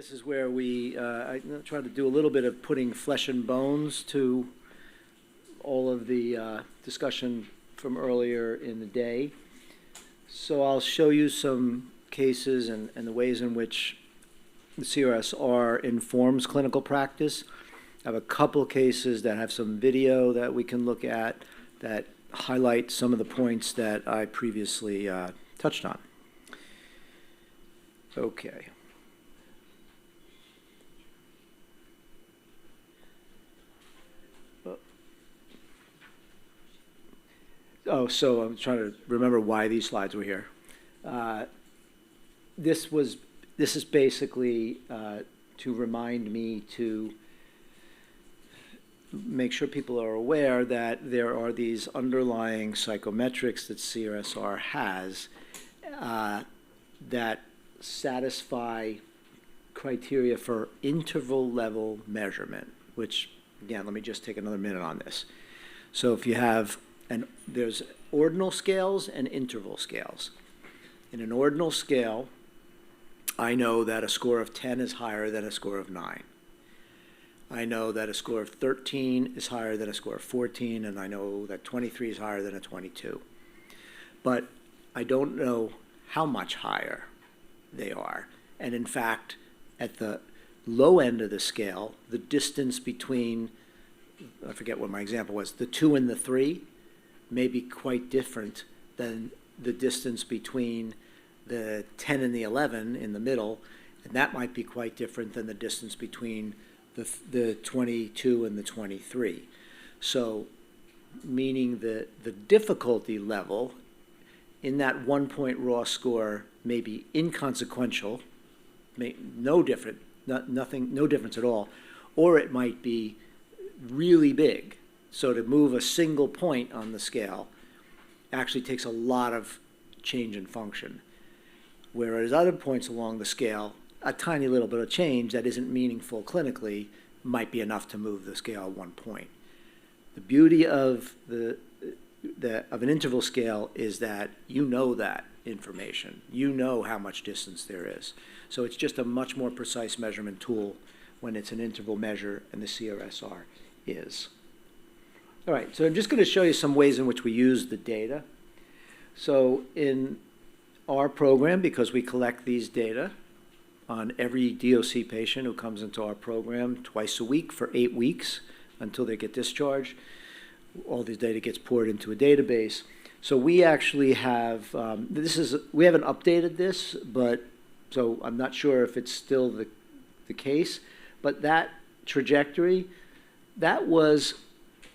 This is where I try to do a little bit of putting flesh and bones to all of the discussion from earlier in the day. So I'll show you some cases and the ways in which the CRSR informs clinical practice. I have a couple of cases that have some video that we can look at that highlight some of the points that I previously touched on. Okay. Oh, so I'm trying to remember why these slides were here. This is basically to remind me to make sure people are aware that there are these underlying psychometrics that CRSR has that satisfy criteria for interval level measurement, which, again, let me just take another minute on this. So if you have there's ordinal scales and interval scales. In an ordinal scale, I know that a score of 10 is higher than a score of 9. I know that a score of 13 is higher than a score of 14, and I know that 23 is higher than a 22. But I don't know how much higher they are. And in fact, at the low end of the scale, the distance between, I forget what my example was, the 2 and the 3 may be quite different than the distance between the 10 and the 11 in the middle, and that might be quite different than the distance between the 22 and the 23. So, meaning that the difficulty level in that 1-point raw score may be inconsequential, no difference at all, or it might be really big. So to move a single point on the scale actually takes a lot of change in function. Whereas other points along the scale, a tiny little bit of change that isn't meaningful clinically might be enough to move the scale 1 point. The beauty of of an interval scale is that you know that information. You know how much distance there is. So it's just a much more precise measurement tool when it's an interval measure, and the CRSR is. All right, so I'm just going to show you some ways in which we use the data. So in our program, because we collect these data on every DOC patient who comes into our program twice a week for 8 weeks until they get discharged, all this data gets poured into a database. So we actually have, we haven't updated this, but so I'm not sure if it's still the case, but that trajectory, that was,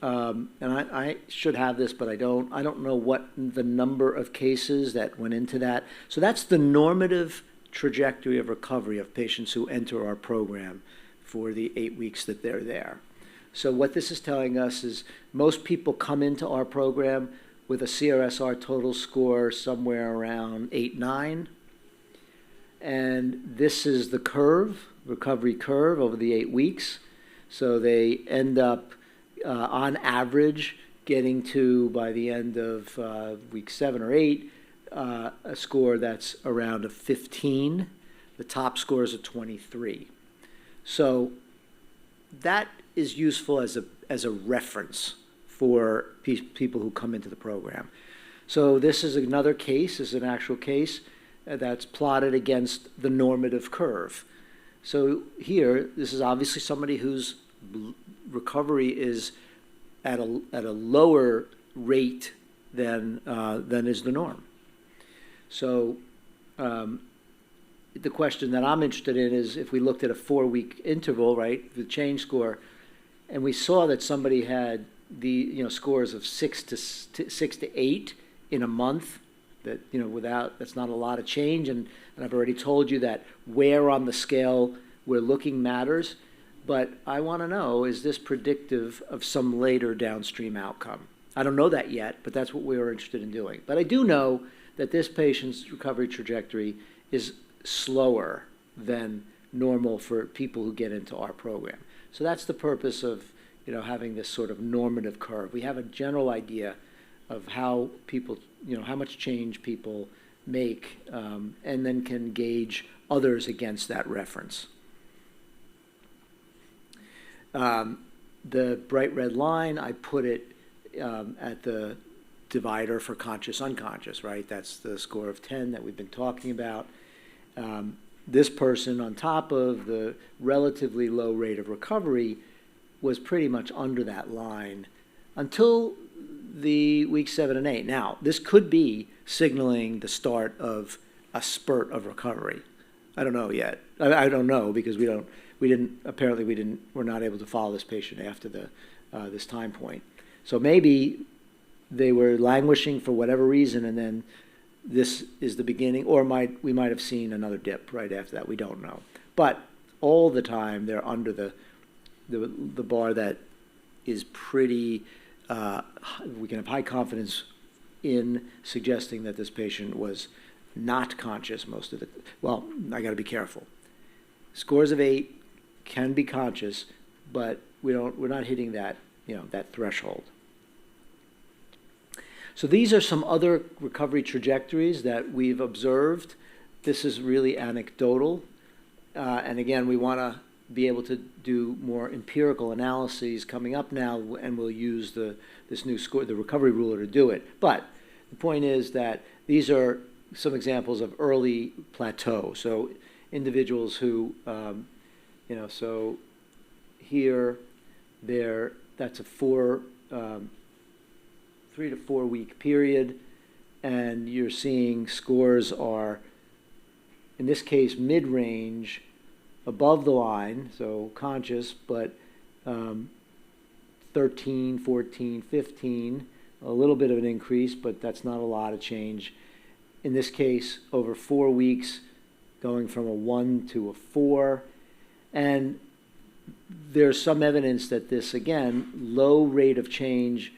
and I should have this, but I don't know what the number of cases that went into that. So that's the normative trajectory of recovery of patients who enter our program for the 8 weeks that they're there. So what this is telling us is most people come into our program with a CRSR total score somewhere around 8, 9. And this is the curve, recovery curve over the 8 weeks. So they end up, on average, getting to, by the end of week 7 or 8, a score that's around a 15. The top score is a 23. So that is useful as a reference for people who come into the program. So this is another case, this is an actual case that's plotted against the normative curve. So here, this is obviously somebody whose recovery is at a lower rate than is the norm. So the question that I'm interested in is if we looked at a 4-week interval, right, the change score, and we saw that somebody had the scores of 6 to 8 in a month, that that's not a lot of change, and I've already told you that where on the scale we're looking matters, but I want to know, is this predictive of some later downstream outcome? I don't know that yet, but that's what we were interested in doing. But I do know that this patient's recovery trajectory is slower than normal for people who get into our program. So that's the purpose of having this sort of normative curve. We have a general idea of how people, how much change people make, and then can gauge others against that reference. The bright red line, I put it at the divider for conscious unconscious, right? That's the score of 10 that we've been talking about. This person, on top of the relatively low rate of recovery, was pretty much under that line until the week 7 and 8. Now, this could be signaling the start of a spurt of recovery. I don't know yet. I don't know because we're not able to follow this patient after this time point. So maybe they were languishing for whatever reason, and then this is the beginning, or we might have seen another dip right after that. We don't know. But all the time, they're under the bar that is pretty, we can have high confidence in suggesting that this patient was not conscious most of the, well, I got to be careful. Scores of 8 can be conscious, but we're not hitting that, that threshold. So these are some other recovery trajectories that we've observed. This is really anecdotal. And again, we want to be able to do more empirical analyses coming up now, and we'll use this new score, the recovery ruler, to do it. But the point is that these are some examples of early plateau. So individuals who, so here, that's a 3 to 4 week period, and you're seeing scores are, in this case, mid-range, above the line, so conscious, but 13, 14, 15, a little bit of an increase, but that's not a lot of change. In this case, over 4 weeks, going from a 1 to a 4, and there's some evidence that this, again, low rate of change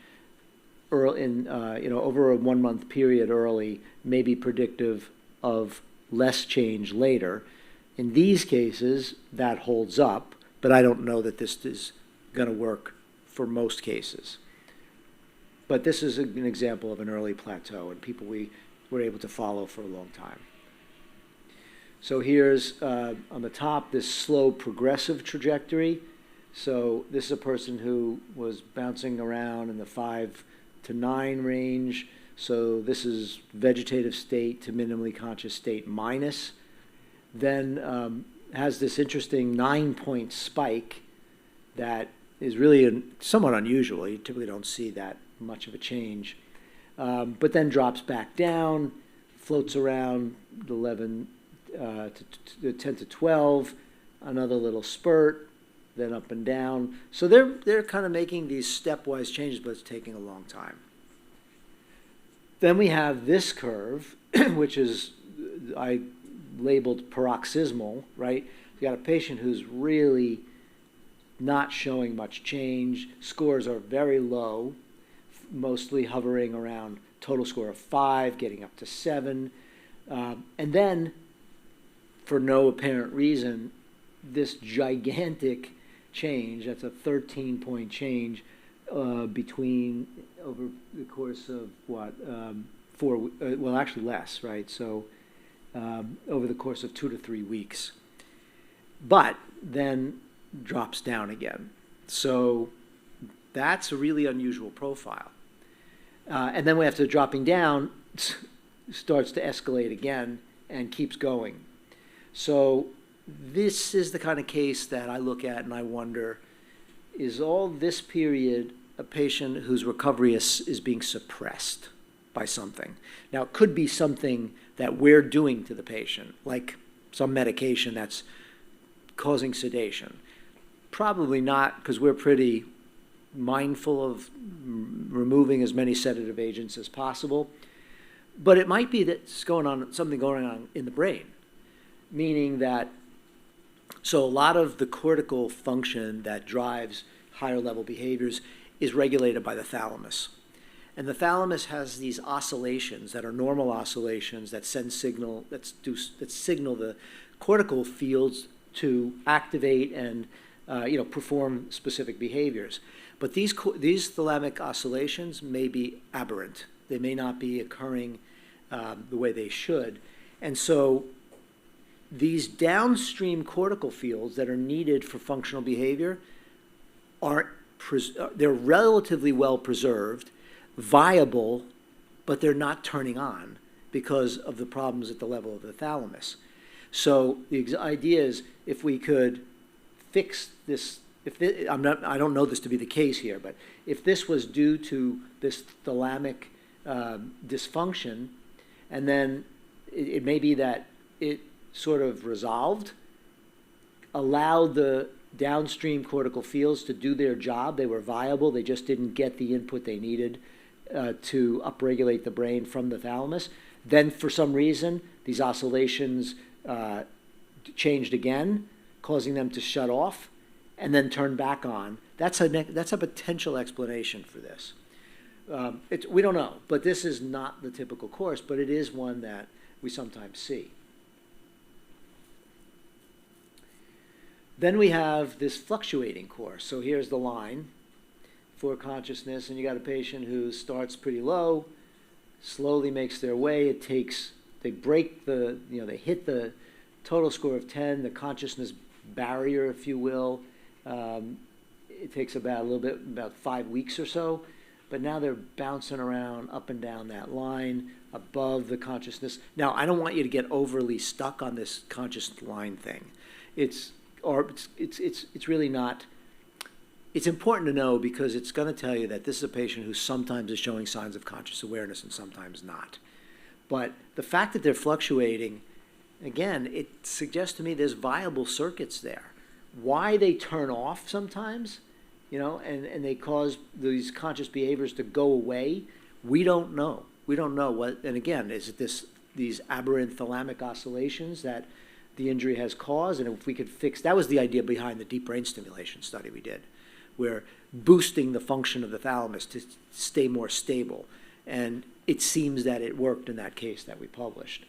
early in, over a 1 month period early may be predictive of less change later. In these cases, that holds up, but I don't know that this is going to work for most cases. But this is an example of an early plateau and people we were able to follow for a long time. So here's, on the top, this slow progressive trajectory. So this is a person who was bouncing around in the 5 to 9 range. So this is vegetative state to minimally conscious state minus. Then has this interesting 9-point spike that is really somewhat unusual. You typically don't see that much of a change. But then drops back down, floats around the 11 to 10 to 12, another little spurt, then up and down. So they're kind of making these stepwise changes, but it's taking a long time. Then we have this curve, which is, I labeled paroxysmal, right? You got a patient who's really not showing much change. Scores are very low, mostly hovering around total score of 5, getting up to 7. And then, for no apparent reason, this gigantic change, that's a 13-point change between, over the course of what, 4, well, actually less, right? So over the course of 2 to 3 weeks. But then drops down again. So that's a really unusual profile. And then after dropping down, starts to escalate again and keeps going. So this is the kind of case that I look at and I wonder, is all this period a patient whose recovery is being suppressed by something? Now, it could be something that we're doing to the patient, like some medication that's causing sedation. Probably not, because we're pretty mindful of removing as many sedative agents as possible. But it might be that something going on in the brain, meaning that, so a lot of the cortical function that drives higher level behaviors is regulated by the thalamus. And the thalamus has these oscillations that are normal oscillations that signal the cortical fields to activate and perform specific behaviors. But these thalamic oscillations may be aberrant. They may not be occurring the way they should. And so these downstream cortical fields that are needed for functional behavior aren't, they're relatively well preserved, viable, but they're not turning on because of the problems at the level of the thalamus. So the idea is if we could fix this, I don't know this to be the case here, but if this was due to this thalamic dysfunction, and then it may be that it sort of resolved, allowed the downstream cortical fields to do their job. They were viable. They just didn't get the input they needed to upregulate the brain from the thalamus. Then for some reason, these oscillations changed again, causing them to shut off and then turn back on. That's a potential explanation for this. We don't know, but this is not the typical course, but it is one that we sometimes see. Then we have this fluctuating course. So here's the line for consciousness, and you got a patient who starts pretty low, slowly makes their way. They break they hit the total score of 10, the consciousness barrier, if you will. It takes about 5 weeks or so, but now they're bouncing around up and down that line above the consciousness. Now, I don't want you to get overly stuck on this conscious line thing. It's really not. It's important to know because it's going to tell you that this is a patient who sometimes is showing signs of conscious awareness and sometimes not. But the fact that they're fluctuating, again, it suggests to me there's viable circuits there. Why they turn off sometimes, and they cause these conscious behaviors to go away, we don't know. We don't know what. And again, is it these aberrant thalamic oscillations that the injury has caused? And if we could fix, that was the idea behind the deep brain stimulation study we did. We're boosting the function of the thalamus to stay more stable. And it seems that it worked in that case that we published.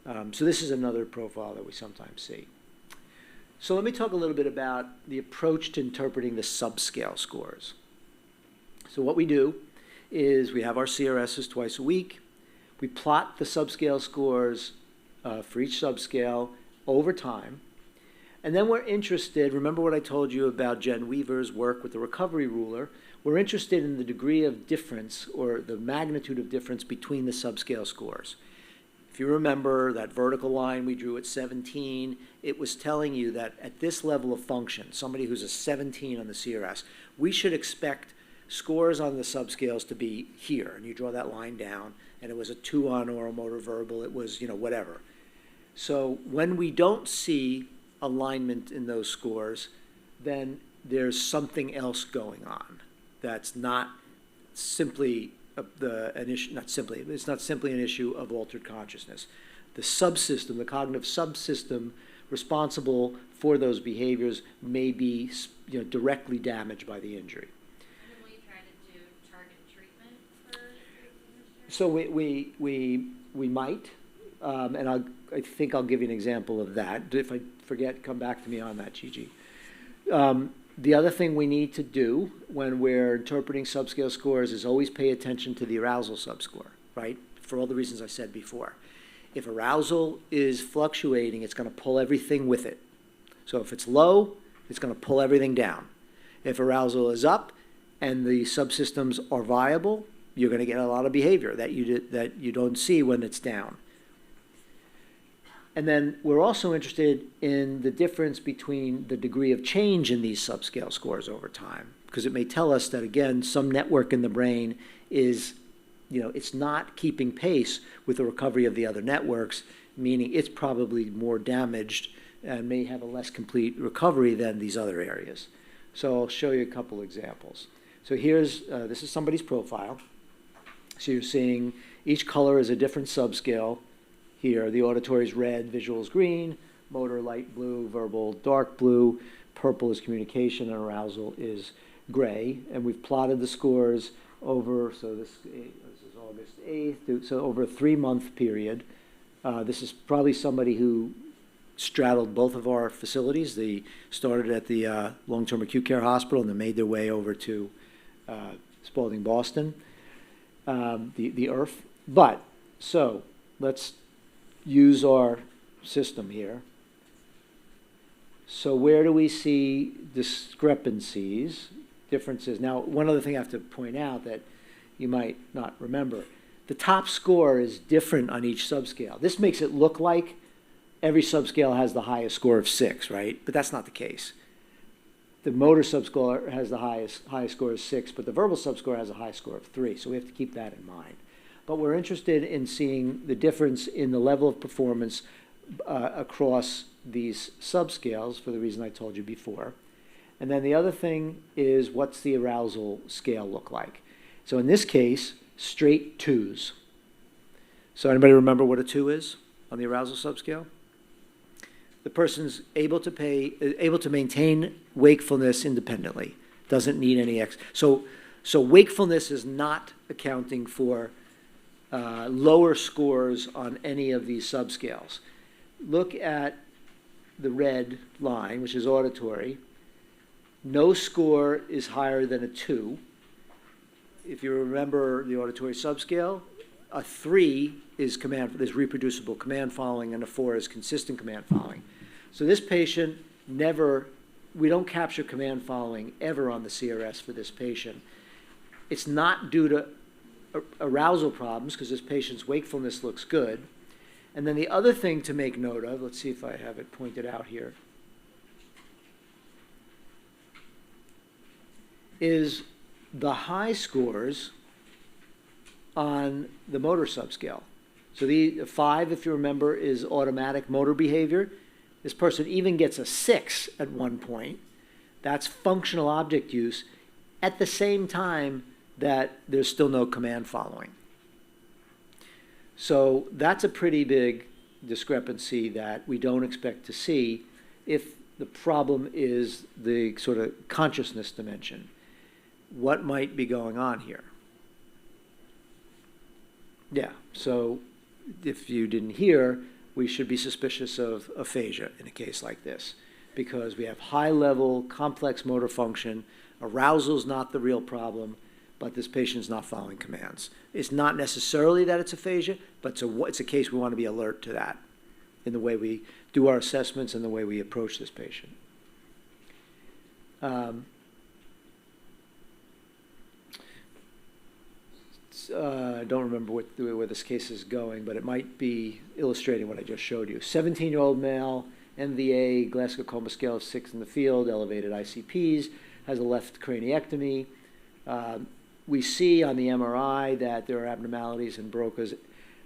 So this is another profile that we sometimes see. So let me talk a little bit about the approach to interpreting the subscale scores. So what we do is we have our CRSs twice a week. We plot the subscale scores for each subscale over time. And then we're interested, remember what I told you about Jen Weaver's work with the recovery ruler, we're interested in the degree of difference or the magnitude of difference between the subscale scores. If you remember that vertical line we drew at 17, it was telling you that at this level of function, somebody who's a 17 on the CRS, we should expect scores on the subscales to be here. And you draw that line down, and it was a 2 on oral motor verbal, it was, whatever. So when we don't see alignment in those scores, then there's something else going on that's not simply it's not simply an issue of altered consciousness. The subsystem, the cognitive subsystem responsible for those behaviors may be directly damaged by the injury. And will you try to do targeted treatment for? So we might, and I think I'll give you an example of that. If I forget, come back to me on that, Gigi. The other thing we need to do when we're interpreting subscale scores is always pay attention to the arousal subscore, right? For all the reasons I said before. If arousal is fluctuating, it's going to pull everything with it. So if it's low, it's going to pull everything down. If arousal is up and the subsystems are viable, you're going to get a lot of behavior that you don't see when it's down. And then we're also interested in the difference between the degree of change in these subscale scores over time, because it may tell us that, again, some network in the brain is, it's not keeping pace with the recovery of the other networks, meaning it's probably more damaged and may have a less complete recovery than these other areas. So I'll show you a couple examples. So here's, this is somebody's profile. So you're seeing each color is a different subscale. Here, the auditory is red, visual is green, motor light blue, verbal dark blue, purple is communication, and arousal is gray. And we've plotted the scores over, so this is August 8th, so over a 3-month period. This is probably somebody who straddled both of our facilities. They started at the long-term acute care hospital and then made their way over to Spalding, Boston, the IRF. But, so, let's use our system here. So where do we see discrepancies? differences. Now, one other thing I have to point out that you might not remember, the top score is different on each subscale. This makes it look like every subscale has the highest score of 6, right? But that's not the case. The motor subscore has the highest score of 6, but the verbal subscore has a high score of 3, so we have to keep that in mind. But we're interested in seeing the difference in the level of performance across these subscales for the reason I told you before. And then the other thing is, what's the arousal scale look like? So in this case, straight 2s. So anybody remember what a 2 is on the arousal subscale? The person's able to maintain wakefulness independently, doesn't need any So wakefulness is not accounting for lower scores on any of these subscales. Look at the red line, which is auditory. No score is higher than a 2. If you remember the auditory subscale, a 3 is reproducible command following, and a 4 is consistent command following. So this patient we don't capture command following ever on the CRS for this patient. It's not due to arousal problems, because this patient's wakefulness looks good. And then the other thing to make note of, let's see if I have it pointed out here, is the high scores on the motor subscale. So the 5, if you remember, is automatic motor behavior. This person even gets a 6 at one point. That's functional object use at the same time that there's still no command following. So that's a pretty big discrepancy that we don't expect to see if the problem is the sort of consciousness dimension. What might be going on here? Yeah, so if you didn't hear, we should be suspicious of aphasia in a case like this, because we have high-level, complex motor function. Arousal's not the real problem, but this patient's not following commands. It's not necessarily that it's aphasia, but it's a case we want to be alert to that in the way we do our assessments and the way we approach this patient. I don't remember where this case is going, but it might be illustrating what I just showed you. 17-year-old male, MVA, Glasgow Coma scale of 6 in the field, elevated ICPs, has a left craniectomy. We see on the MRI that there are abnormalities in Broca's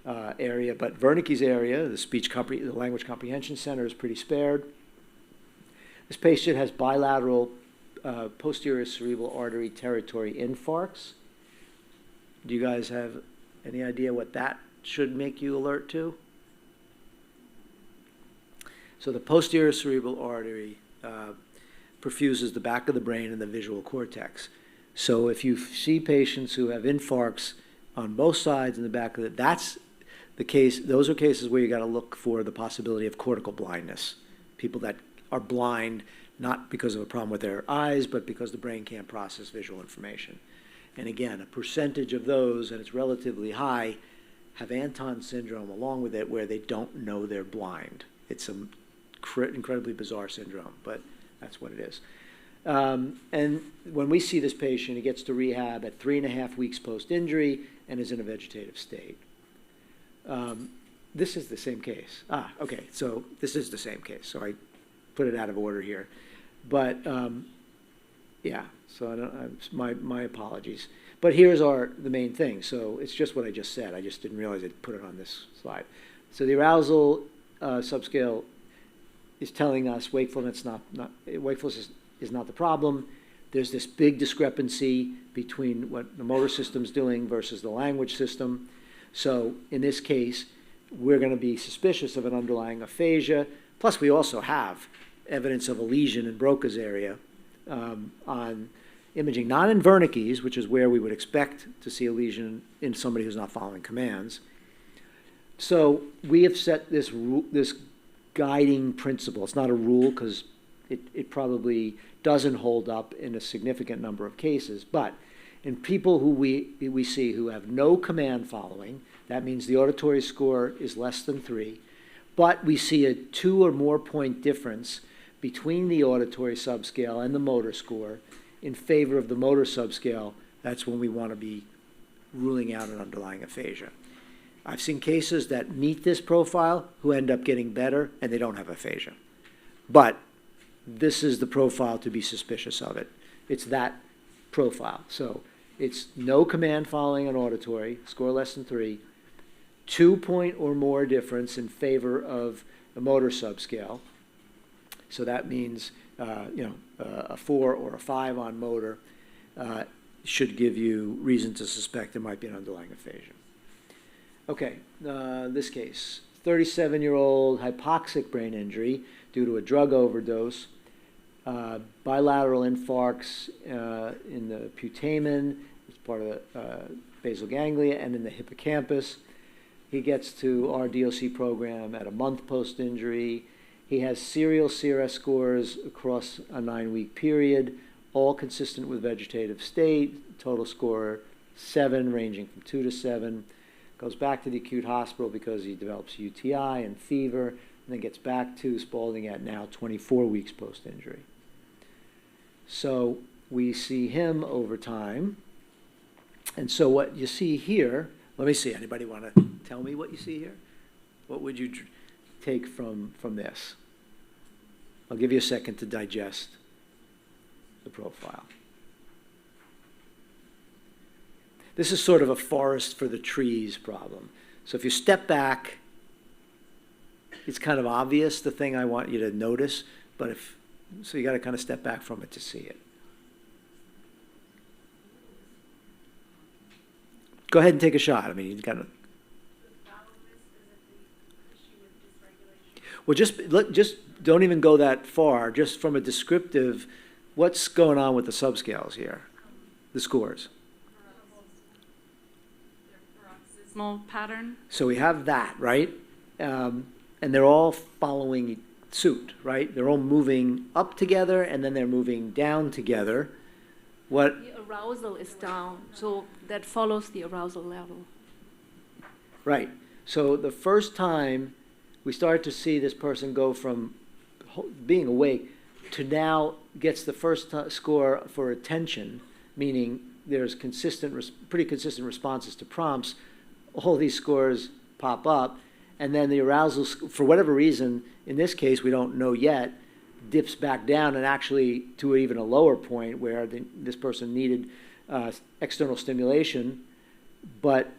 area, but Wernicke's area, the language comprehension center, is pretty spared. This patient has bilateral posterior cerebral artery territory infarcts. Do you guys have any idea what that should make you alert to? So the posterior cerebral artery perfuses the back of the brain and the visual cortex. So if you see patients who have infarcts on both sides in the back of it, that's the case. Those are cases where you got to look for the possibility of cortical blindness. People that are blind not because of a problem with their eyes, but because the brain can't process visual information. And again, a percentage of those, and it's relatively high, have Anton syndrome along with it, where they don't know they're blind. It's an incredibly bizarre syndrome, but that's what it is. And when we see this patient, he gets to rehab at 3.5 weeks post-injury and is in a vegetative state. This is the same case. Okay, so this is the same case. So I put it out of order here. But yeah, so my apologies. But here's the main thing. So it's just what I just said. I just didn't realize I'd put it on this slide. So the arousal subscale is telling us wakefulness is not the problem. There's this big discrepancy between what the motor system's doing versus the language system. So in this case, we're going to be suspicious of an underlying aphasia. Plus, we also have evidence of a lesion in Broca's area on imaging, not in Wernicke's, which is where we would expect to see a lesion in somebody who's not following commands. So we have set this guiding principle. It's not a rule because it probably doesn't hold up in a significant number of cases, but in people who we see who have no command following, that means the auditory score is less than 3, but we see a 2 or more point difference between the auditory subscale and the motor score. in favor of the motor subscale, that's when we want to be ruling out an underlying aphasia. I've seen cases that meet this profile who end up getting better and they don't have aphasia. But this is the profile to be suspicious of it. It's that profile. So it's no command following on auditory, score less than 3, 2-point or more difference in favor of the motor subscale. So that means a 4 or a 5 on motor should give you reason to suspect there might be an underlying aphasia. Okay, this case, 37-year-old hypoxic brain injury due to a drug overdose, bilateral infarcts in the putamen, it's part of the basal ganglia, and in the hippocampus. He gets to our DOC program at a month post-injury. He has serial CRS scores across a 9-week period, all consistent with vegetative state, total score 7, ranging from 2 to 7. Goes back to the acute hospital because he develops UTI and fever, and then gets back to Spaulding at now 24 weeks post-injury. So we see him over time. And so what you see here, let me see, anybody want to tell me what you see here? What would you take from this? I'll give you a second to digest the profile. This is sort of a forest for the trees problem. So if you step back, it's kind of obvious, the thing I want you to notice, but so you got to kind of step back from it to see it. Go ahead and take a shot. I mean, you got to. Well, just don't even go that far. Just from a descriptive, what's going on with the subscales here, the scores. Small pattern. So we have that, right? And they're all following suit, right? They're all moving up together and then they're moving down together. What? The arousal is down, so that follows the arousal level. Right. So the first time we start to see this person go from being awake to now gets the first score for attention, meaning there's pretty consistent responses to prompts. All these scores pop up, and then the arousal, for whatever reason, in this case, we don't know yet, dips back down and actually to even a lower point where this person needed external stimulation, but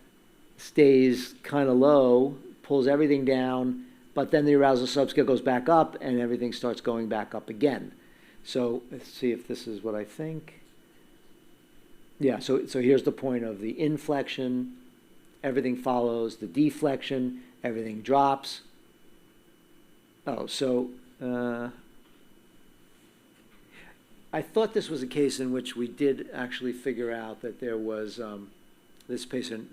stays kind of low, pulls everything down, but then the arousal subscale goes back up and everything starts going back up again. So let's see if this is what I think. Yeah, so here's the point of the inflection. Everything follows the deflection. Everything drops. Oh, so I thought this was a case in which we did actually figure out that there was this patient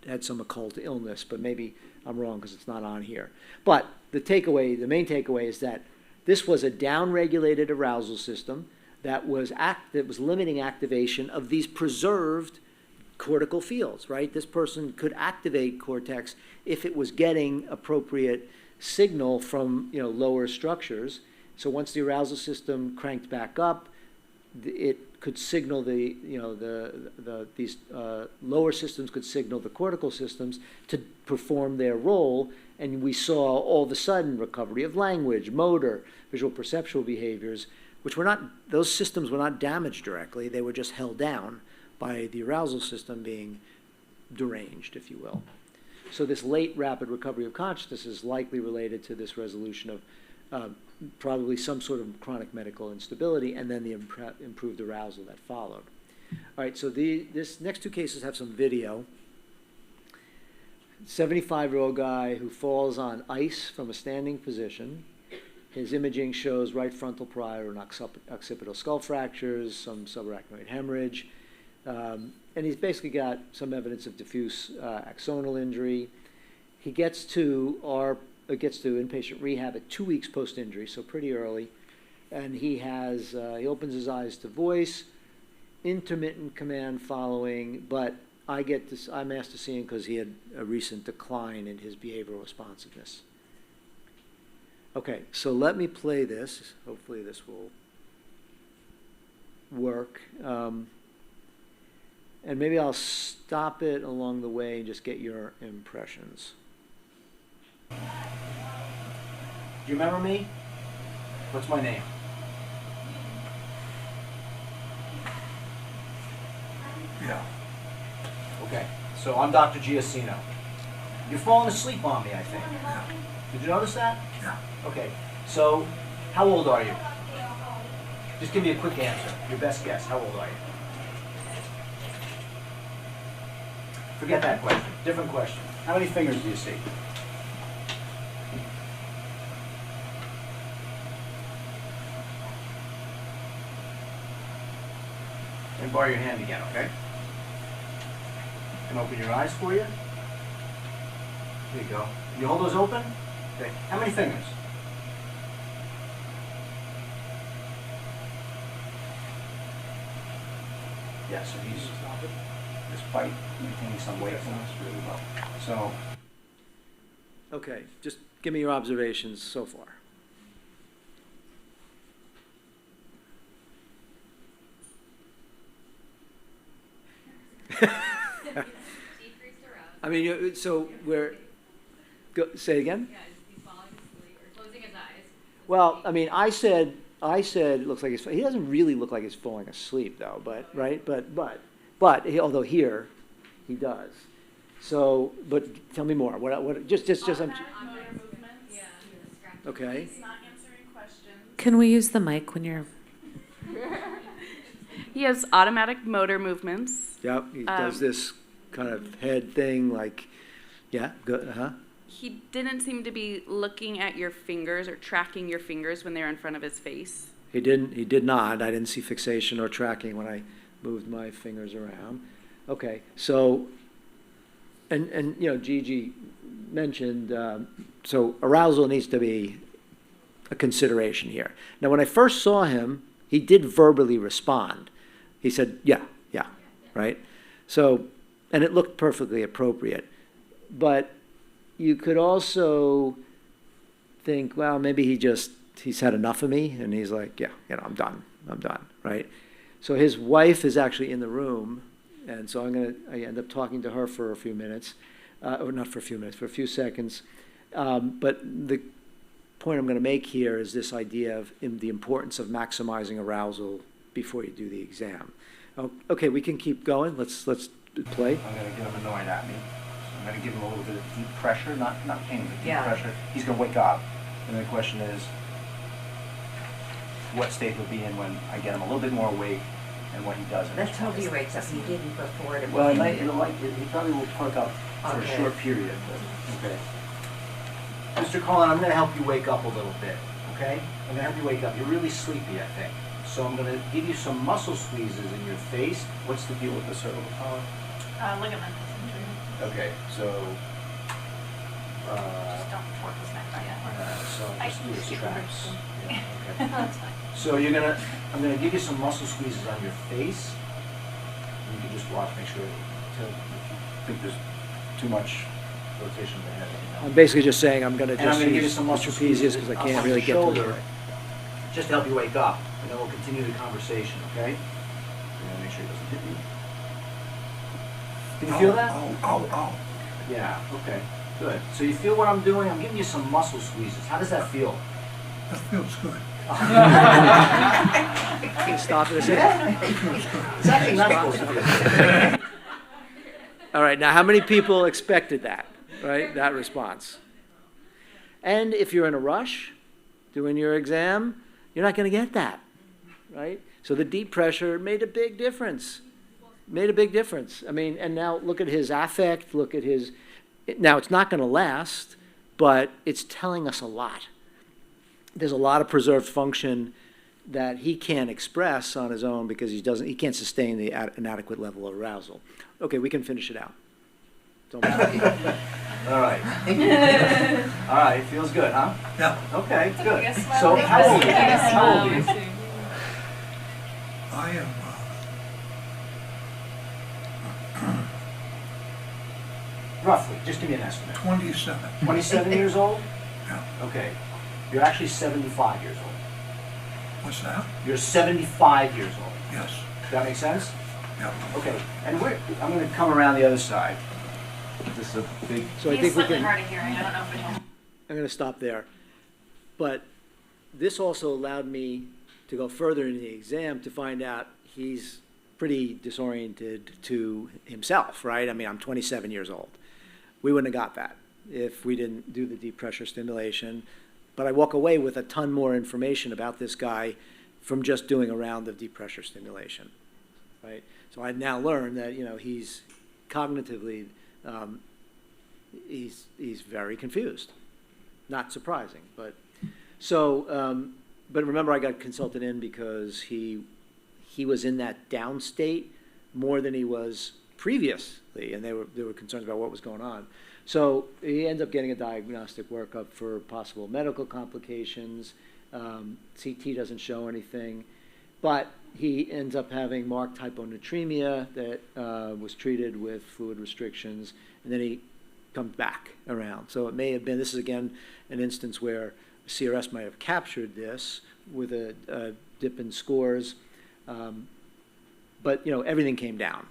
had some occult illness, but maybe I'm wrong because it's not on here. But the main takeaway is that this was a downregulated arousal system that was limiting activation of these preserved cortical fields, right? This person could activate cortex if it was getting appropriate signal from lower structures. So once the arousal system cranked back up, it could signal these lower systems could signal the cortical systems to perform their role, and we saw all of a sudden recovery of language, motor, visual perceptual behaviors, those systems were not damaged directly, they were just held down by the arousal system being deranged, if you will. So this late rapid recovery of consciousness is likely related to this resolution of probably some sort of chronic medical instability and then the improved arousal that followed. All right, so this next two cases have some video. 75-year-old guy who falls on ice from a standing position. His imaging shows right frontal parietal and occipital skull fractures, some subarachnoid hemorrhage. And he's basically got some evidence of diffuse axonal injury. He gets to inpatient rehab at 2 weeks post-injury, so pretty early. And he opens his eyes to voice, intermittent command following, but I'm asked to see him because he had a recent decline in his behavioral responsiveness. Okay, so let me play this. Hopefully this will. work. And maybe I'll stop it along the way and just get your impressions. Do you remember me? What's my name? Yeah. Okay, so I'm Dr. GIACINO. You're falling asleep on me, I think. Yeah. Did you notice that? Yeah. Okay, so how old are you? Just give me a quick answer. Your best guess. How old are you? Forget that question. Different question. How many fingers do you see? Let me borrow your hand again, okay? And open your eyes for you. There you go. Can you hold those open? Okay. How many fingers? Yeah, so he's despite maintaining some wakefulness really well. So. Okay, just give me your observations so far. Decreased arousal. I mean, so we're, say again? Yeah, he's falling asleep or closing his eyes. Well, I mean, I said it looks like he doesn't really look like he's falling asleep though, but, right? But although here, he does. So, but tell me more. What, just, I'm, Motor movements. Yeah. Distracted. okay. He's not answering questions. Can we use the mic when you're? He has automatic motor movements. Yep, he does this kind of head thing like, yeah, good, He didn't seem to be looking at your fingers or tracking your fingers when they were in front of his face. He did not. I didn't see fixation or tracking when I moved my fingers around. Okay, so, and you know, Gigi mentioned, so arousal needs to be a consideration here. Now, when I first saw him, he did verbally respond. He said, yeah, right? So, and it looked perfectly appropriate. But you could also think, well, maybe he's had enough of me, and he's like, yeah, I'm done, right? So his wife is actually in the room, and so I end up talking to her for a few minutes, or not for a few minutes, for a few seconds. But the point I'm going to make here is this idea of the importance of maximizing arousal before you do the exam. Okay, we can keep going. Let's play. I'm going to get him annoyed at me. I'm going to give him a little bit of deep pressure, not pain, but deep pressure. He's going to wake up. And the question is, what state he'll be in when I get him a little bit more awake and what he does. Let's hope he wakes up. He didn't before to Well, begin. he probably will perk up for a Okay. short period. But, okay. Mr. Collin, I'm going to help you wake up a little bit, okay? I'm going to help you wake up. You're really sleepy, I think. So I'm going to give you some muscle squeezes in your face. What's the deal with the cervical column? Ligament injury. Okay, so... Just don't torque his neck right yet. so I just can do just the keep him straps. brief. Yeah, okay. That's fine. So I'm gonna give you some muscle squeezes on your face. You can just watch, make sure if you think there's too much rotation of the head. I'm basically just saying I'm gonna And I'm gonna give you use some the muscle trapezius squeezes because I up can't on really the get to shoulder, it. just to help you wake up, and then we'll continue the conversation, okay? And make sure it doesn't hit me. Can you feel that? Oh. Yeah, okay, good. So you feel what I'm doing? I'm giving you some muscle squeezes. How does that feel? That feels good. Can you stop it a second? It's actually not supposed to feel good. All right, now how many people expected that, right? That response. And if you're in a rush doing your exam, you're not going to get that, right? So the deep pressure made a big difference. Made a big difference. I mean, and now look at his affect, look at his, now it's not going to last, but it's telling us a lot. There's a lot of preserved function that he can't express on his own because he can't sustain an adequate level of arousal. Okay, we can finish it out. Don't worry. All right. All right, feels good, huh? Yeah. Okay, good. Take a smile. So Take a how old are you? smile. How old are you? I am, Roughly, just give me an estimate. 27. 27 years old? Yeah. Okay. You're actually 75 years old. What's that? You're 75 years old. Yes, Does that make sense? yeah. Okay, and I'm gonna come around the other side. This is a big, So I He's think we slightly can, hard of hearing, I don't know if it helps. I'm going to stop there. But this also allowed me to go further in the exam to find out he's pretty disoriented to himself, right? I mean, I'm 27 years old. We wouldn't have got that if we didn't do the deep pressure stimulation. But I walk away with a ton more information about this guy from just doing a round of deep pressure stimulation, right? So I now learn that, he's cognitively, he's very confused. Not surprising, but but remember, I got consulted in because he was in that down state more than he was previously, and there were concerns about what was going on. So he ends up getting a diagnostic workup for possible medical complications. CT doesn't show anything, but he ends up having marked hyponatremia that was treated with fluid restrictions, and then he comes back around. So it may have been, this is again an instance where CRS might have captured this with a dip in scores, but everything came down.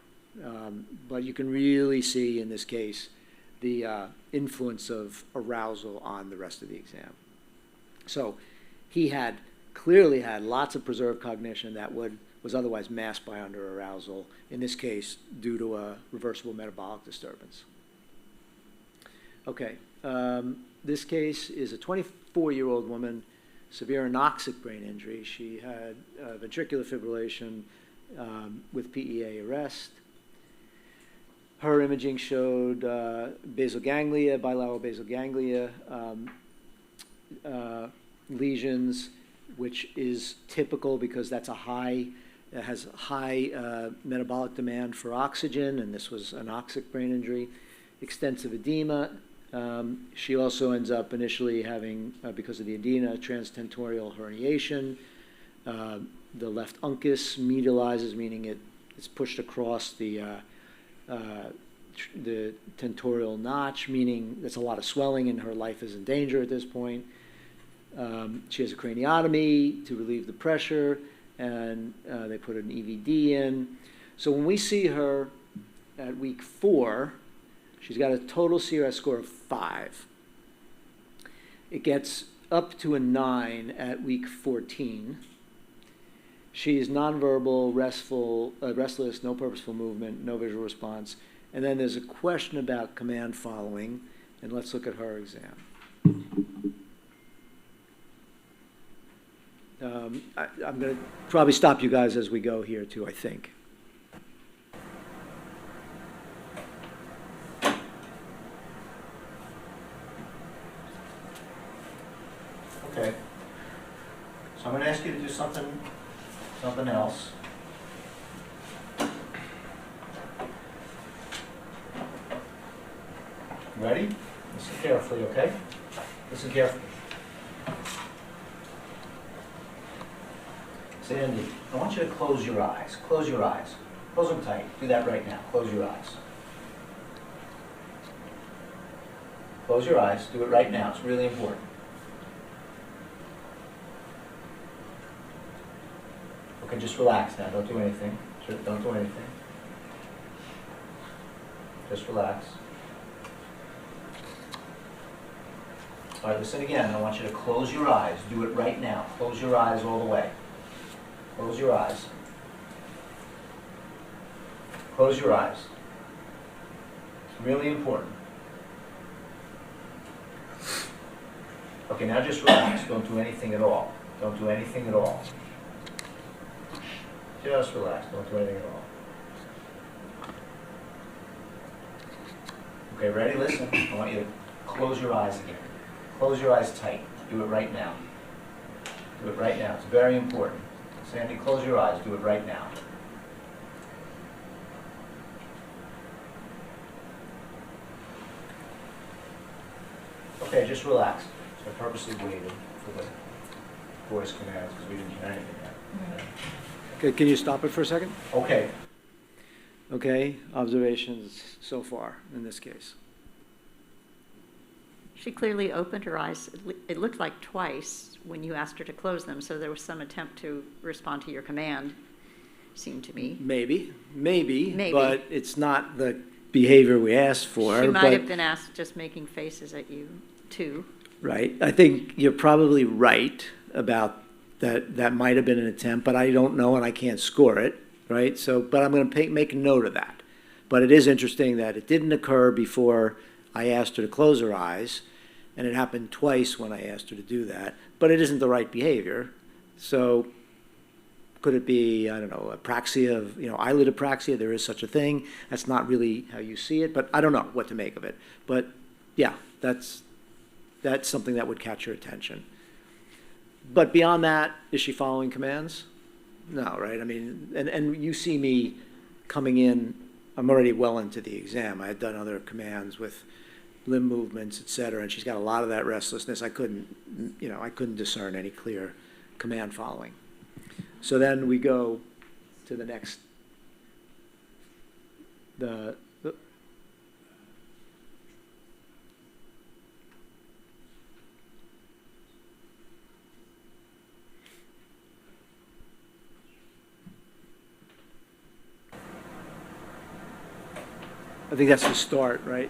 But you can really see in this case the influence of arousal on the rest of the exam. So he clearly had lots of preserved cognition that was otherwise masked by under-arousal, in this case due to a reversible metabolic disturbance. Okay, this case is a 24-year-old woman, severe anoxic brain injury. She had ventricular fibrillation with PEA arrest. Her imaging showed basal ganglia, bilateral basal ganglia lesions, which is typical because that's it has high metabolic demand for oxygen, and this was anoxic brain injury. Extensive edema. She also ends up initially having, because of the edema, transtentorial herniation. The left uncus medializes, meaning it's pushed across the tentorial notch, meaning there's a lot of swelling and her life is in danger at this point. She has a craniotomy to relieve the pressure, and they put an EVD in. So when we see her at week 4, she's got a total CRS score of 5. It gets up to a 9 at week 14. She's nonverbal, restless, no purposeful movement, no visual response. And then there's a question about command following, and let's look at her exam. I'm going to probably stop you guys as we go here too, I think. Okay. So I'm going to ask you to do something else. Ready? Listen carefully, okay? Listen carefully. Sandy, I want you to close your eyes. Close your eyes. Close them tight. Do that right now. Close your eyes. Close your eyes. Do it right now. It's really important. Okay, just relax now. Don't do anything. Don't do anything. Just relax. All right, listen again. I want you to close your eyes. Do it right now. Close your eyes all the way. Close your eyes. Close your eyes. It's really important. Okay, now just relax. Don't do anything at all. Don't do anything at all. Just relax. Don't do anything at all. Okay, ready? Listen. I want you to close your eyes again. Close your eyes tight. Do it right now. Do it right now. It's very important. Sandy, close your eyes. Do it right now. Okay, just relax. So I purposely waited for the voice commands because we didn't hear anything yet. Okay, can you stop it for a second? Okay. Okay, observations so far in this case. She clearly opened her eyes. It looked like twice when you asked her to close them, so there was some attempt to respond to your command. seemed to me. Maybe, Maybe. but it's not the behavior we asked for. She might but- have been asked just making faces at you, too. Right. I think you're probably right about that. That might have been an attempt, but I don't know and I can't score it. Right. So, but I'm going to make a note of that. But it is interesting that it didn't occur before I asked her to close her eyes, and it happened twice when I asked her to do that. But it isn't the right behavior. So, could it be, I don't know, apraxia of, eyelid apraxia? There is such a thing. That's not really how you see it, but I don't know what to make of it. But yeah, that's something that would catch your attention. But beyond that, is she following commands? No, right? I mean, and you see me coming in, I'm already well into the exam. I had done other commands with limb movements, et cetera, and she's got a lot of that restlessness. I couldn't discern any clear command following. So then we go to the next, I think that's the start, right?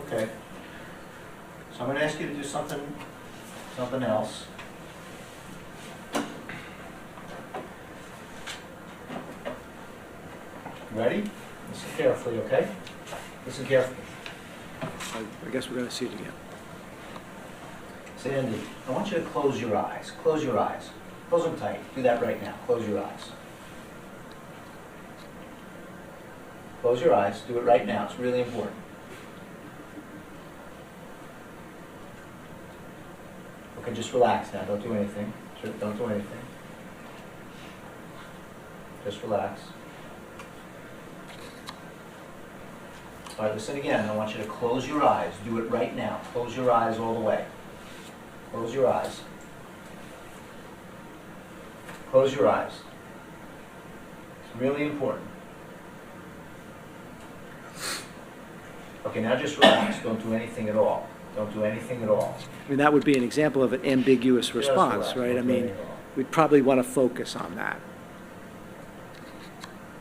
Okay. So I'm going to ask you to do something else. Ready? Listen carefully, okay? Listen carefully. I guess we're going to see it again. Sandy, I want you to close your eyes. Close your eyes. Close them tight. Do that right now. Close your eyes. Close your eyes. Do it right now. It's really important. Okay, just relax now. Don't do anything. Don't do anything. Just relax. All right, listen again. I want you to close your eyes. Do it right now. Close your eyes all the way. Close your eyes. Close your eyes. It's really important. Okay, now just relax. Don't do anything at all. Don't do anything at all. I mean, that would be an example of an ambiguous response, relax. right? I Don't do mean, anything at all. we'd probably want to focus on that.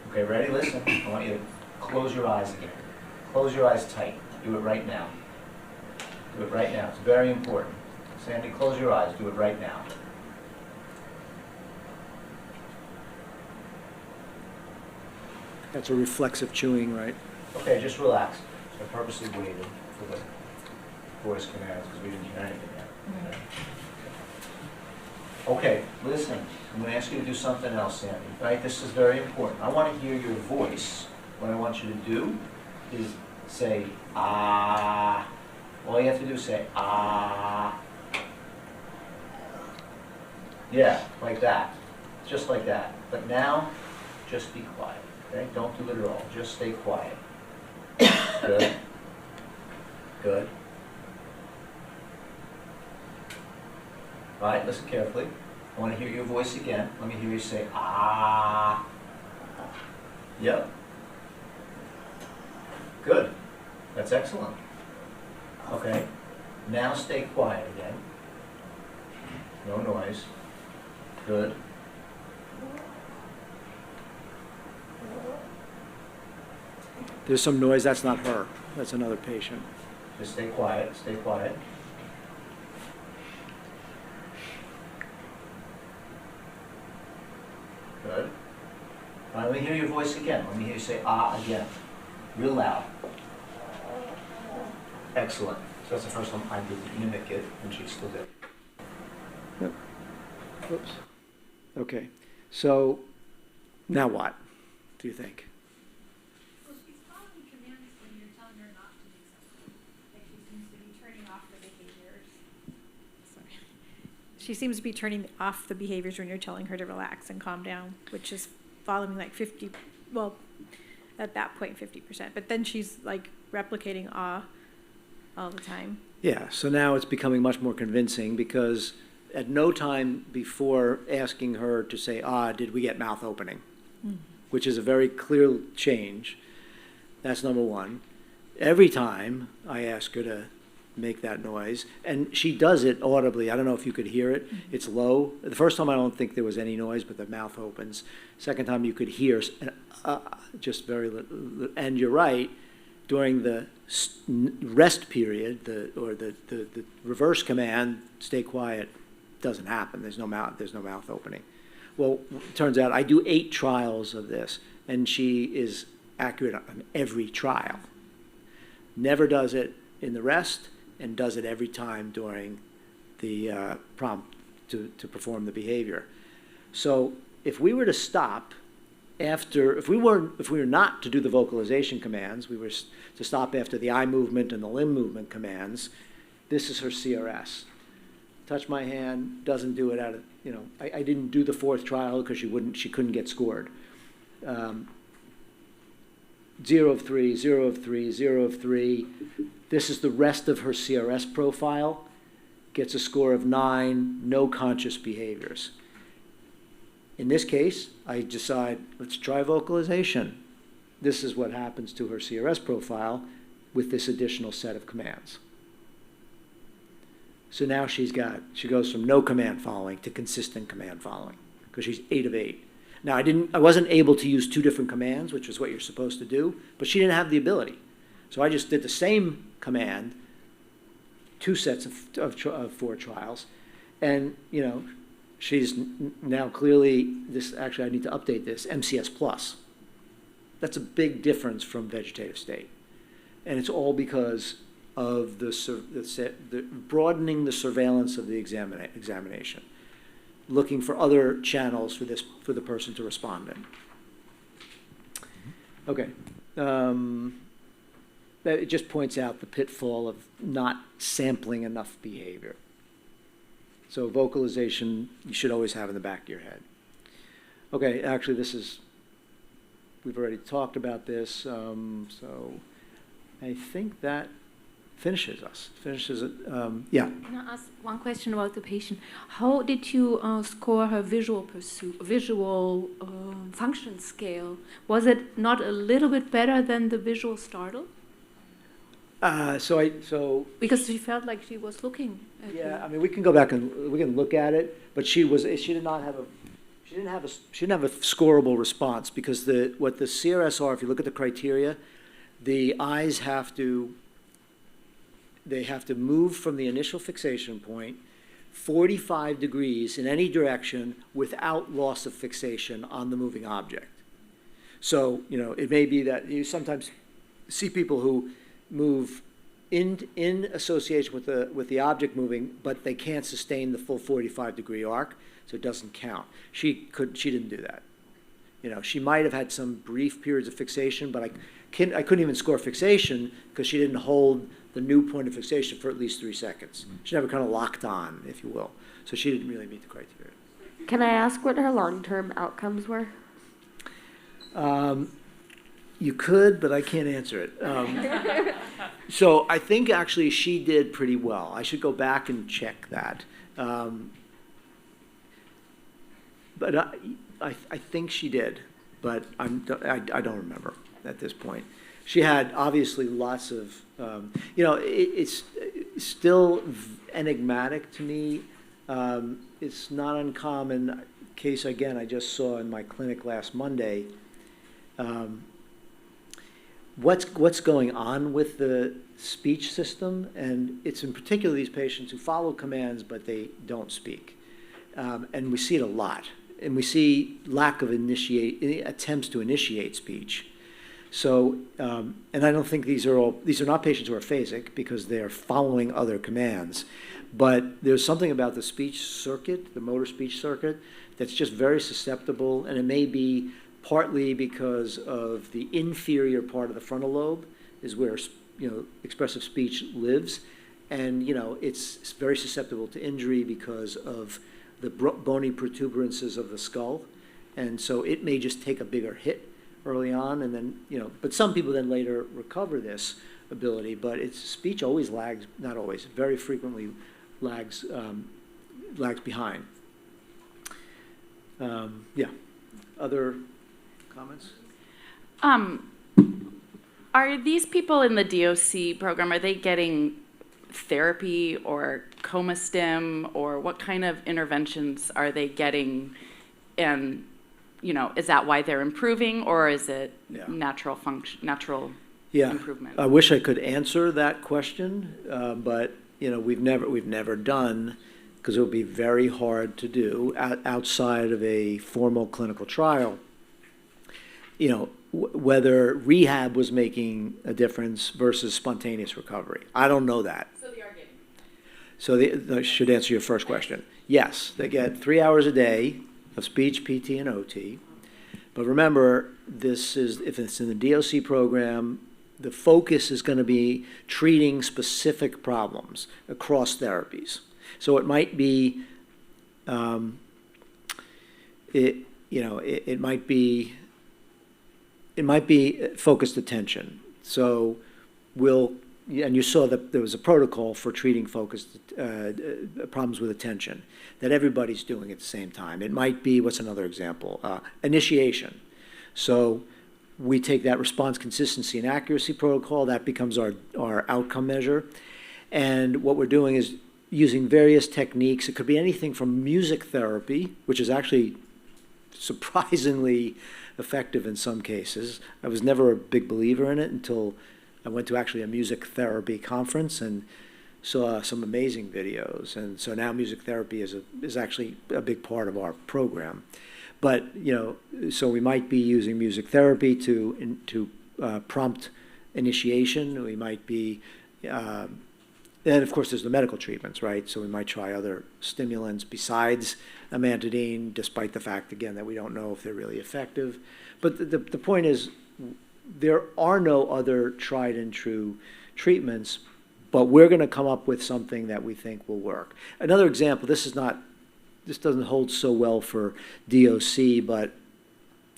Okay, ready? Listen. I want you to close your eyes again. Close your eyes tight. Do it right now. Do it right now. It's very important. Sandy, close your eyes. Do it right now. That's a reflexive chewing, right? Okay, just relax. So I purposely waited for the voice commands because we didn't hear anything yet. Okay, listen. I'm going to ask you to do something else, Sandy. Right? This is very important. I want to hear your voice. What I want you to do is say, ah. All you have to do is say, ah. Yeah, like that. Just like that. But now, just be quiet. Okay? Don't do it at all. Just stay quiet. Good. Good. All right, listen carefully. I want to hear your voice again. Let me hear you say, ah. Yep. Good. That's excellent. Okay. Now stay quiet again. No noise. Good. There's some noise. That's not her. That's another patient. Just stay quiet. Stay quiet. Good. All right, let me hear your voice again. Let me hear you say ah again. Real loud. Excellent. So that's the first time I did mimic it, and she still did. Yep. Oops. Okay. So now what do you think? Well, she's following commands when you're telling her not to do something. Like she seems to be turning off the behaviors. Sorry. She seems to be turning off the behaviors when you're telling her to relax and calm down, which is following like 50, well, at that point 50%. But then she's like replicating ah all the time. Yeah. So now it's becoming much more convincing because at no time before asking her to say ah did we get mouth opening. which is a very clear change. That's number one. Every time I ask her to make that noise, and she does it audibly. I don't know if you could hear it. It's low. The first time I don't think there was any noise, but the mouth opens. Second time you could hear just very little. And you're right, during the rest period, the reverse command, stay quiet, doesn't happen. There's no mouth opening. Well, it turns out I do 8 trials of this, and she is accurate on every trial. Never does it in the rest, and does it every time during the prompt to perform the behavior. So if we were to stop if we were not to do the vocalization commands, we were to stop after the eye movement and the limb movement commands, this is her CRS. Touch my hand, doesn't do it out of, I didn't do the 4th trial because she couldn't get scored. 0 of 3, 0 of 3, 0 of 3. This is the rest of her CRS profile. Gets a score of 9, no conscious behaviors. In this case, I decide, let's try vocalization. This is what happens to her CRS profile with this additional set of commands. So now she goes from no command following to consistent command following, because she's 8 of 8. Now, I wasn't able to use 2 different commands, which is what you're supposed to do, but she didn't have the ability. So I just did the same command, 2 sets of 4 trials, and, she's now clearly, actually I need to update this, MCS plus. That's a big difference from vegetative state. And it's all because of the broadening the surveillance of the examination, looking for other channels for the person to respond in. Okay. It just points out the pitfall of not sampling enough behavior. So vocalization you should always have in the back of your head. Okay, actually we've already talked about this, so I think that finishes it. Yeah. Can I ask one question about the patient? How did you score her visual function scale? Was it not a little bit better than the visual startle? Because she felt like she was looking at you. I mean, we can go back and we can look at it, but she didn't have a scorable response, because what the CRS are, if you look at the criteria, the eyes have to move from the initial fixation point 45 degrees in any direction without loss of fixation on the moving object. So, it may be that you sometimes see people who move in association with the object moving, but they can't sustain the full 45-degree arc, so it doesn't count. She didn't do that. She might have had some brief periods of fixation, but I couldn't even score fixation because she didn't hold the new point of fixation for at least 3 seconds. She never kind of locked on, if you will. So she didn't really meet the criteria. Can I ask what her long-term outcomes were? You could, but I can't answer it. So I think actually she did pretty well. I should go back and check that. But I think she did, but I don't remember at this point. She had obviously lots of, it's still enigmatic to me. It's not uncommon. Case again I just saw in my clinic last Monday. What's going on with the speech system, and it's in particular these patients who follow commands but they don't speak, and we see it a lot, and we see lack of attempts to initiate speech. So, and I don't think these are not patients who are phasic because they're following other commands, but there's something about the speech circuit, the motor speech circuit, that's just very susceptible, and it may be partly because of the inferior part of the frontal lobe is where, expressive speech lives. And, it's very susceptible to injury because of the bony protuberances of the skull. And so it may just take a bigger hit early on, and then, but some people then later recover this ability, but speech always lags, not always, very frequently lags behind. Other comments? Are these people in the DOC program, are they getting therapy or coma stim, or what kind of interventions are they getting? And, you know, is that why they're improving, or is it natural improvement? I wish I could answer that question, but, you know, we've never done, because it would be very hard to do outside of a formal clinical trial, you know, whether rehab was making a difference versus spontaneous recovery. I don't know that. So they are getting. So I should answer your first question. Yes, they get 3 hours a day of speech, PT, and OT. But remember, if it's in the DOC program, the focus is going to be treating specific problems across therapies. So it might be, it might be focused attention. So and you saw that there was a protocol for treating focused problems with attention that everybody's doing at the same time. It might be, what's another example? Initiation. So we take that response consistency and accuracy protocol, that becomes our outcome measure. And what we're doing is using various techniques. It could be anything from music therapy, which is actually surprisingly effective in some cases. I was never a big believer in it until I went to actually a music therapy conference and saw some amazing videos. And so now music therapy is actually a big part of our program. But, you know, so we might be using music therapy to prompt initiation. We might be, and of course there's the medical treatments, right? So we might try other stimulants besides amantadine, despite the fact, again, that we don't know if they're really effective. But the point is, there are no other tried and true treatments, but we're going to come up with something that we think will work. Another example, this doesn't hold so well for DOC, but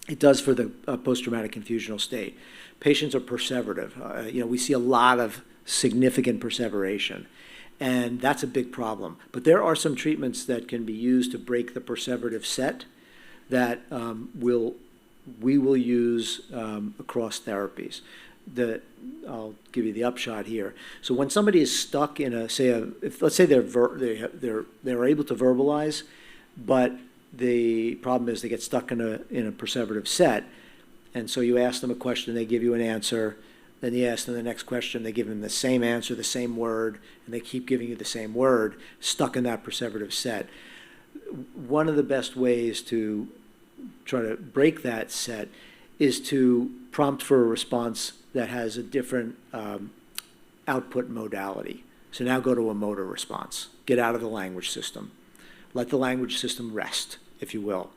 it does for the post-traumatic confusional state. Patients are perseverative. You know, we see a lot of significant perseveration, and that's a big problem. But there are some treatments that can be used to break the perseverative set that we will use across therapies. I'll give you the upshot here. So when somebody is stuck in let's say they're able to verbalize, but the problem is they get stuck in a perseverative set, and so you ask them a question, they give you an answer. Then you ask them the next question, they give them the same answer, the same word, and they keep giving you the same word, stuck in that perseverative set. One of the best ways to try to break that set is to prompt for a response that has a different output modality. So now go to a motor response. Get out of the language system. Let the language system rest, if you will.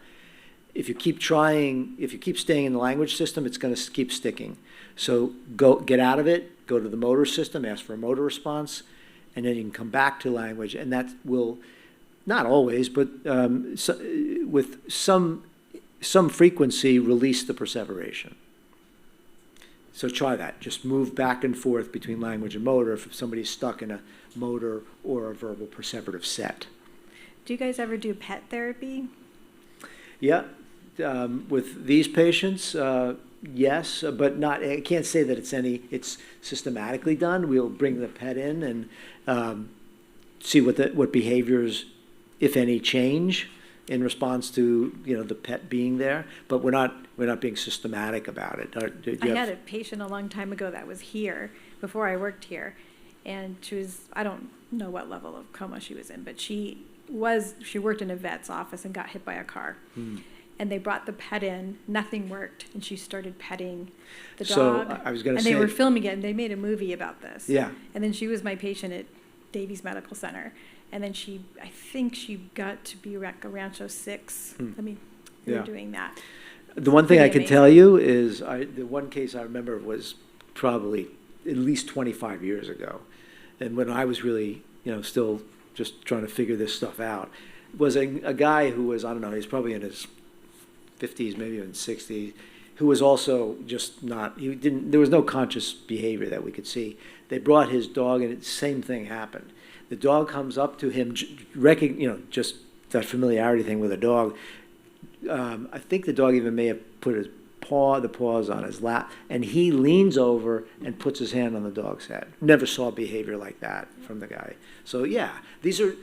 If you keep staying in the language system, it's going to keep sticking. So get out of it, go to the motor system, ask for a motor response, and then you can come back to language, and that will, not always, but with some frequency, release the perseveration. So try that. Just move back and forth between language and motor if somebody's stuck in a motor or a verbal perseverative set. Do you guys ever do pet therapy? Yeah. With these patients, yes, but not. I can't say that it's systematically done. We'll bring the pet in and see what behaviors, if any, change in response to the pet being there. But we're not being systematic about it. I had a patient a long time ago that was here before I worked here, and I don't know what level of coma she was in, but she worked in a vet's office and got hit by a car. And they brought the pet in, nothing worked, and she started petting the dog. So I was going to say, and they were filming it, and they made a movie about this. Yeah. And then she was my patient at Davies Medical Center, and then I think she got to be a Rancho 6. We were doing that. The one thing I can tell you is the one case I remember was probably at least 25 years ago, and when I was really still just trying to figure this stuff out, was a guy who was, I don't know, he's probably in his 50s, maybe even 60s, who was also just there was no conscious behavior that we could see. They brought his dog, and the same thing happened. The dog comes up to him, just that familiarity thing with a dog. I think the dog even may have put his the paws on his lap, and he leans over and puts his hand on the dog's head. Never saw behavior like that from the guy. So yeah, these are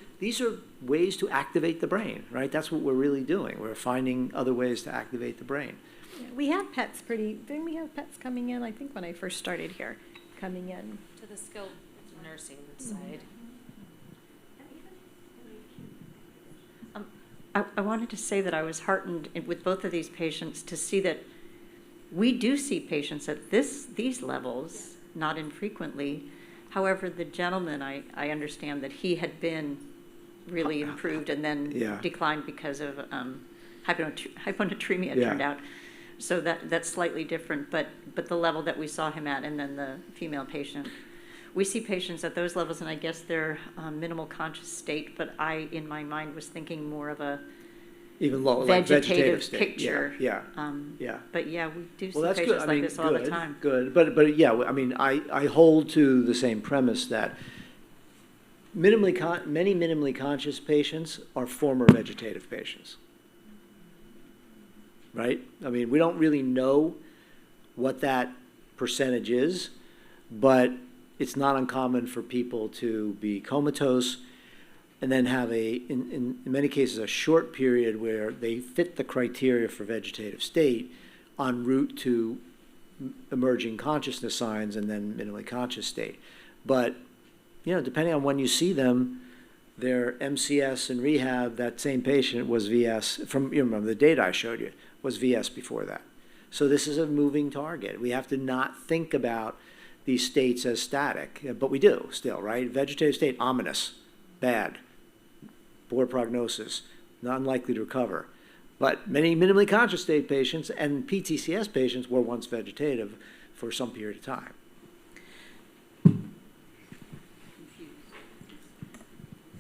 ways to activate the brain, right? That's what we're really doing. We're finding other ways to activate the brain. Yeah, we have pets didn't we have pets coming in, I think when I first started here, coming in? To the skilled nursing side. I wanted to say that I was heartened with both of these patients to see that we do see patients at these levels, not infrequently. However, the gentleman, I understand that he had been really improved and then declined because of hyponatremia, it turned out. So that's slightly different, but the level that we saw him at, and then the female patient. We see patients at those levels, and I guess they're minimal conscious state, but I, in my mind, was thinking more of a even lower, like vegetative state. Picture. Yeah. But yeah, we do see Well, that's patients good. like this all the time. Good, but yeah, I mean, I hold to the same premise that many minimally conscious patients are former vegetative patients, right? I mean, we don't really know what that percentage is, but it's not uncommon for people to be comatose and then have in many cases, a short period where they fit the criteria for vegetative state en route to emerging consciousness signs and then minimally conscious state. But, you know, depending on when you see them, their MCS and rehab, that same patient was VS, you remember the data I showed you, was VS before that. So this is a moving target. We have to not think about these states as static, but we do still, right? Vegetative state, ominous, bad, poor prognosis, not unlikely to recover. But many minimally conscious state patients and PTCS patients were once vegetative for some period of time.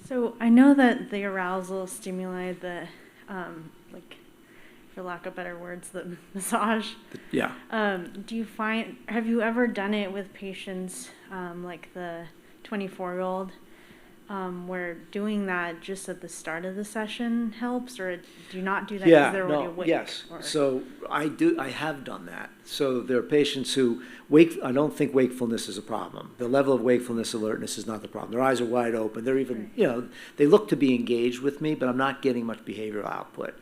So I know that the arousal stimuli, like, for lack of better words, the massage. Yeah. Have you ever done it with patients like the 24-year-old, where doing that just at the start of the session helps, or do you not do that because they're already awake? Yes. Or? So I have done that. So there are patients who I don't think wakefulness is a problem. The level of wakefulness alertness is not the problem. Their eyes are wide open. They're even, they look to be engaged with me, but I'm not getting much behavioral output.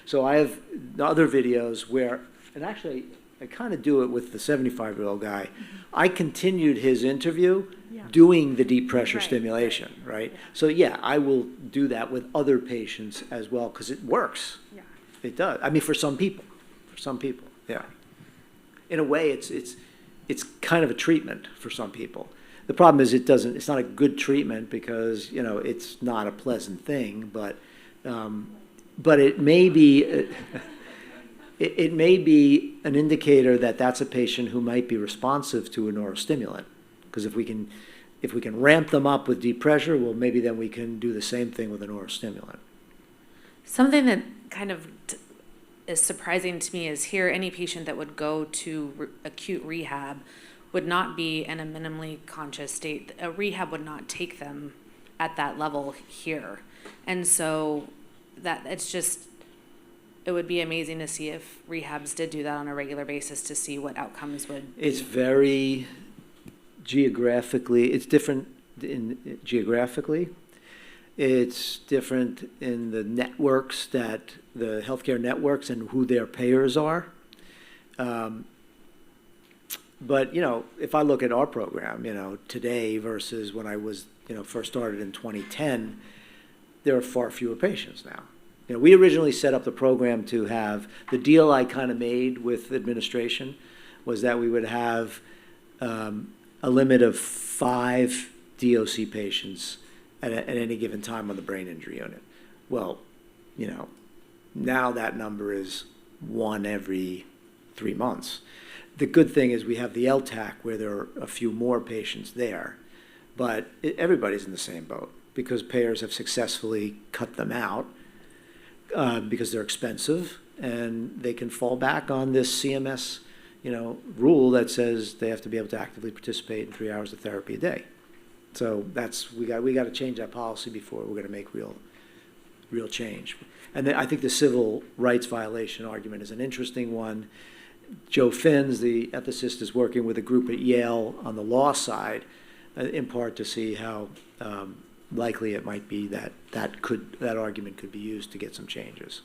So I have other videos where, and actually I kind of do it with the 75-year-old guy. Mm-hmm. I continued his interview doing the deep pressure stimulation, right? Yeah. So yeah, I will do that with other patients as well because it works. Yeah. It does. I mean, for some people, yeah. In a way, it's kind of a treatment for some people. The problem is it's not a good treatment because, it's not a pleasant thing, but it may be it may be an indicator that that's a patient who might be responsive to a neurostimulant. Because if we can ramp them up with deep pressure, well, maybe then we can do the same thing with a neurostimulant. Something that kind of is surprising to me is here any patient that would go to acute rehab would not be in a minimally conscious state. A rehab would not take them at that level here. And so it would be amazing to see if rehabs did do that on a regular basis to see what outcomes would be. It's very it's different geographically. It's different in the networks the healthcare networks and who their payers are. But, if I look at our program, today versus when I was, first started in 2010, there are far fewer patients now. We originally set up the program to have, the deal I kind of made with administration was that we would have a limit of 5 DOC patients at any given time on the brain injury unit. Well, now that number is 1 every 3 months. The good thing is we have the LTAC where there are a few more patients there, but everybody's in the same boat because payers have successfully cut them out. Because they're expensive, and they can fall back on this CMS, rule that says they have to be able to actively participate in 3 hours of therapy a day. So we got to change that policy before we're going to make real change. And then I think the civil rights violation argument is an interesting one, Joe Finns, the ethicist, is working with a group at Yale on the law side, in part to see how likely it might be that that argument could be used to get some changes.